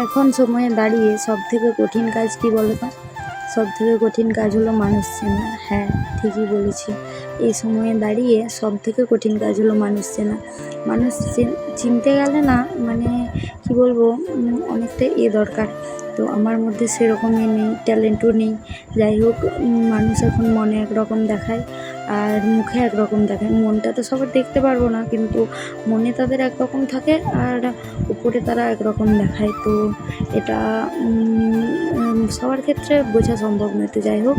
এখন সময়ে দাঁড়িয়ে সবথেকে কঠিন কাজ কী বলো তো? সবথেকে কঠিন কাজ হলো মানুষ চেনা। হ্যাঁ, ঠিকই বলেছি। এই সময়ে দাঁড়িয়ে সবথেকে কঠিন কাজ হলো মানুষ চেনা। মানুষ চিনতে গেলে না মানে কী বলবো, অনেকটা দরকার। তো আমার মধ্যে সেরকম নেই, ট্যালেন্টও নেই। যাই হোক, মানুষ এখন মনে একরকম দেখায় আর মুখে একরকম দেখায়। মনটা তো সবার দেখতে পারবো না, কিন্তু মনে তাদের একরকম থাকে আর উপরে তারা একরকম দেখায়। তো এটা সবার ক্ষেত্রে বোঝা সম্ভব নয়। তো যাই হোক,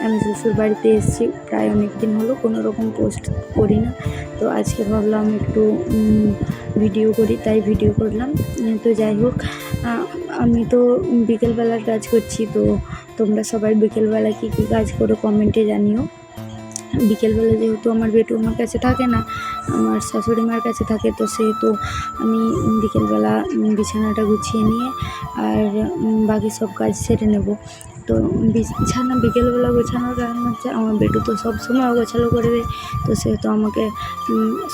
আমি শ্বশুর বাড়িতে এসেছি, প্রায় অনেক দিন হলো কোনো রকম পোস্ট করি না। তো আজকে ভাবলাম একটু ভিডিও করি, তাই ভিডিও করলাম। তো যাই হোক, আমি তো বিকেলবেলার কাজ করছি। তো তোমরা সবাই বিকেলবেলা কী কী কাজ করো কমেন্টে জানিও। বিকেলবেলা যেহেতু আমার বেটু আমার কাছে থাকে না, আমার শাশুড়ি মার কাছে থাকে, তো সেহেতু আমি বিকেলবেলা বিছানাটা গুছিয়ে নিয়ে আর বাকি সব কাজ সেরে নেব। তো বিছানা বিকেলবেলা গোছানোর কারণ হচ্ছে আমার বেটু তো সবসময় অগোছালো করে দেয়। তো সেহেতু আমাকে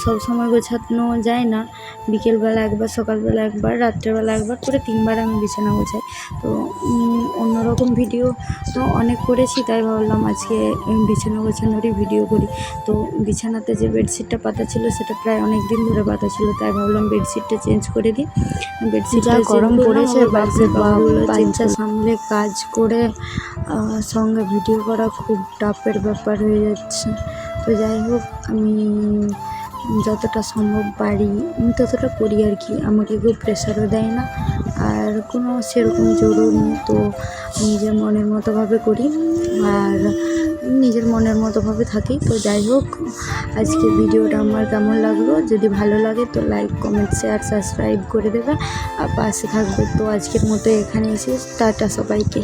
সবসময় গোছানো যায় না। বিকেলবেলা একবার, সকালবেলা একবার, রাত্রেবেলা একবার করে 3 বার আমি বিছানা গোছাই। তো অন্যরকম ভিডিও তো অনেক করেছি, তাই ভাবলাম আজকে বিছানা গোছানোরই ভিডিও করি। তো বিছানাতে যে বেডশিটটা পাতা ছিল সেটা প্রায় অনেক দিন ধরে পাতা ছিল, তাই ভাবলাম বেডশিটটা চেঞ্জ করে দিই। বেডশিটটা গরম পড়েছে, বাচ্চা সামলে কাজ করে সঙ্গে ভিডিও করা খুব টাফের ব্যাপার হয়ে যাচ্ছে। তো যাই হোক, আমি যতটা সম্ভব পারি ততটা করি আর কি। আমাকে কেউ প্রেশারও দেয় না আর কোনো সেরকম জোরও নেই। তো নিজের মনের মতোভাবে করি আর নিজের মনের মতোভাবে থাকি। তো যাই হোক, আজকে ভিডিওটা আমার কেমন লাগলো, যদি ভালো লাগে তো লাইক, কমেন্ট, শেয়ার, সাবস্ক্রাইব করে দেবে আর পাশে থাকবে। তো আজকের মতো এখানে এসে টাটা সবাইকে।